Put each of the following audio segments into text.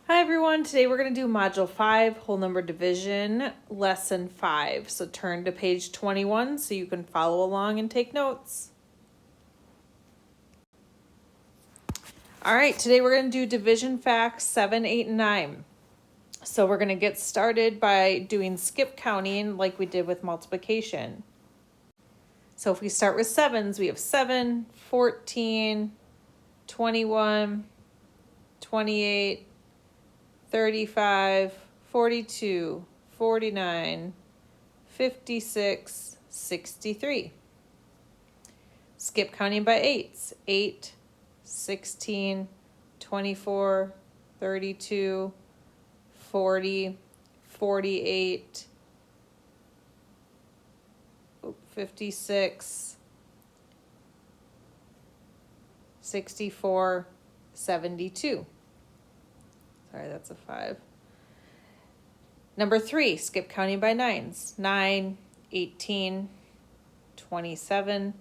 Hi everyone, today we're going to do Module 5, Whole Number Division, Lesson 5. So turn to page 21 so you can follow along and take notes. Alright, today we're going to do Division Facts 7, 8, and 9. So we're going to get started by doing skip counting like we did with multiplication. So if we start with sevens, we have 7, 14, 21, 28, 35, 42, 49, 56, 63. Skip counting by eights. 8, 16, 24, 32, 40, 48, 56, 64, 72. Sorry, that's a 5. Number 3, skip counting by nines. 9, 18, 27,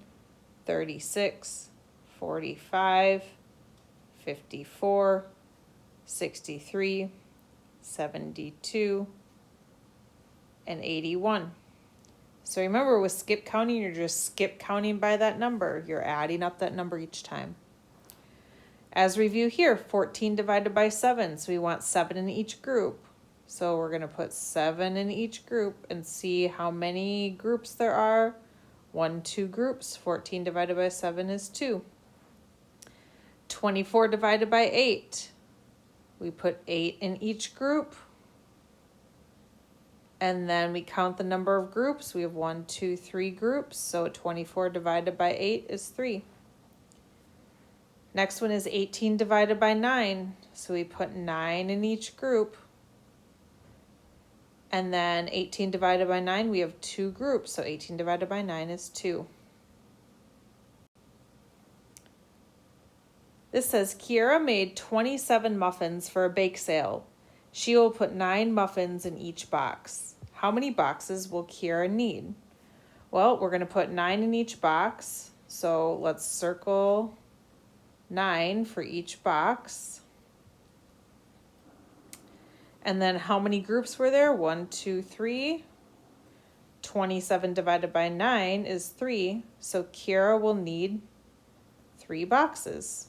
36, 45, 54, 63, 72, and 81. So remember, with skip counting, you're just skip counting by that number. You're adding up that number each time. As review here, 14 divided by 7, so we want 7 in each group. So we're going to put 7 in each group and see how many groups there are. 1, 2 groups. 14 divided by 7 is 2. 24 divided by 8. We put 8 in each group. And then we count the number of groups. We have 1, 2, 3 groups. So 24 divided by 8 is 3. Next one is 18 divided by 9. So we put 9 in each group. And then 18 divided by 9, we have 2 groups. So 18 divided by 9 is 2. This says Kiara made 27 muffins for a bake sale. She will put 9 muffins in each box. How many boxes will Kiara need? Well, we're going to put 9 in each box. So let's circle 9 for each box. And then how many groups were there? 1, 2, 3. 27 divided by 9 is 3. So Kiara will need 3 boxes.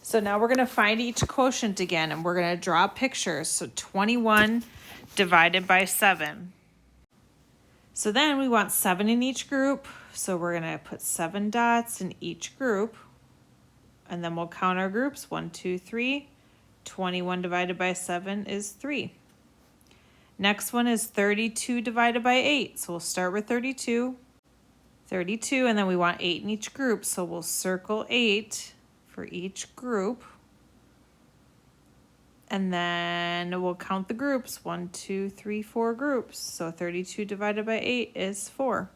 So now we're going to find each quotient again, and we're going to draw pictures. So 21 divided by 7. So then we want 7 in each group. So we're going to put 7 dots in each group. And then we'll count our groups. 1, 2, 3. 21 divided by 7 is 3. Next one is 32 divided by 8. So we'll start with 32. 32, and then we want 8 in each group. So we'll circle 8 for each group. And then we'll count the groups. 1, 2, 3, 4 groups. So 32 divided by 8 is 4.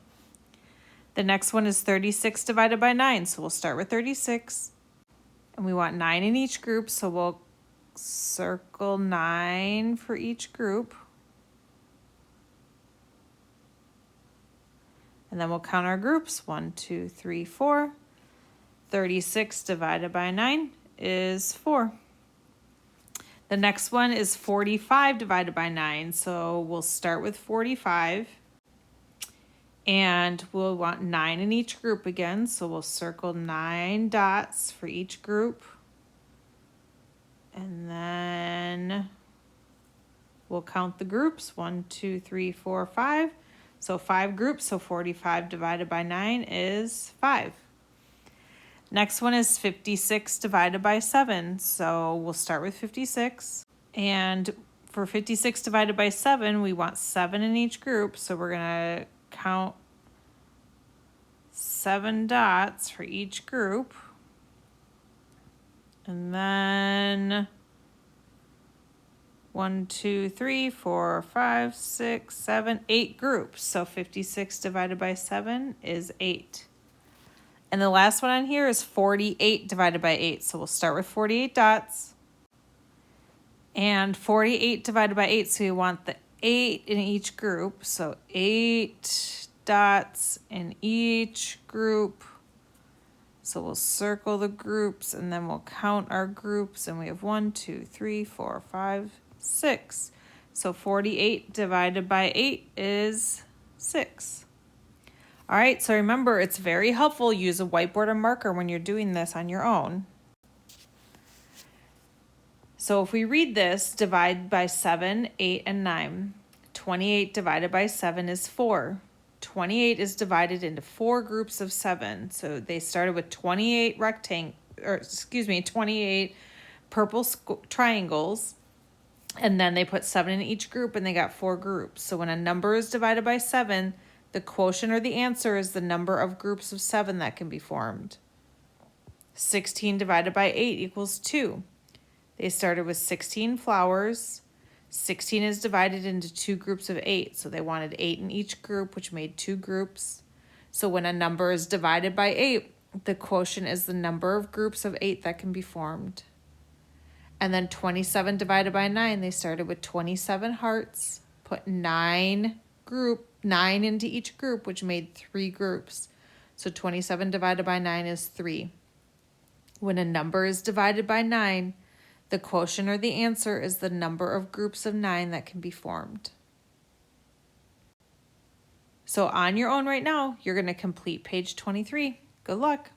The next one is 36 divided by 9. So we'll start with 36. And we want 9 in each group. So we'll circle 9 for each group. And then we'll count our groups. 1, 2, 3, 4. 36 divided by 9 is 4. The next one is 45 divided by 9. So we'll start with 45. And we'll want 9 in each group again. So we'll circle 9 dots for each group. And then we'll count the groups. 1, 2, 3, 4, 5. So 5 groups. So 45 divided by 9 is 5. Next one is 56 divided by 7. So we'll start with 56. And for 56 divided by 7, we want 7 in each group. So we're going to count 7 dots for each group. And then 1, 2, 3, 4, 5, 6, 7, 8 groups. So 56 divided by 7 is 8. And the last one on here is 48 divided by 8. So we'll start with 48 dots. And 48 divided by 8, so we want the 8 in each group. So 8 dots in each group. So we'll circle the groups and then we'll count our groups, and we have 1, 2, 3, 4, 5, 6. So 48 divided by 8 is 6. All right, so remember, it's very helpful. Use a whiteboard or marker when you're doing this on your own. So if we read this, divide by 7, 8, and 9. 28 divided by 7 is 4. 28 is divided into 4 groups of 7. So they started with 28 28 purple triangles, and then they put 7 in each group, and they got 4 groups. So when a number is divided by 7, the quotient or the answer is the number of groups of 7 that can be formed. 16 divided by 8 equals 2. They started with 16 flowers. 16 is divided into 2 groups of 8, so they wanted 8 in each group, which made 2 groups. So when a number is divided by 8, the quotient is the number of groups of 8 that can be formed. And then 27 divided by 9, they started with 27 hearts, put 9 into each group, which made 3 groups. So 27 divided by 9 is 3. When a number is divided by 9, the quotient or the answer is the number of groups of 9 that can be formed. So on your own right now, you're going to complete page 23. Good luck.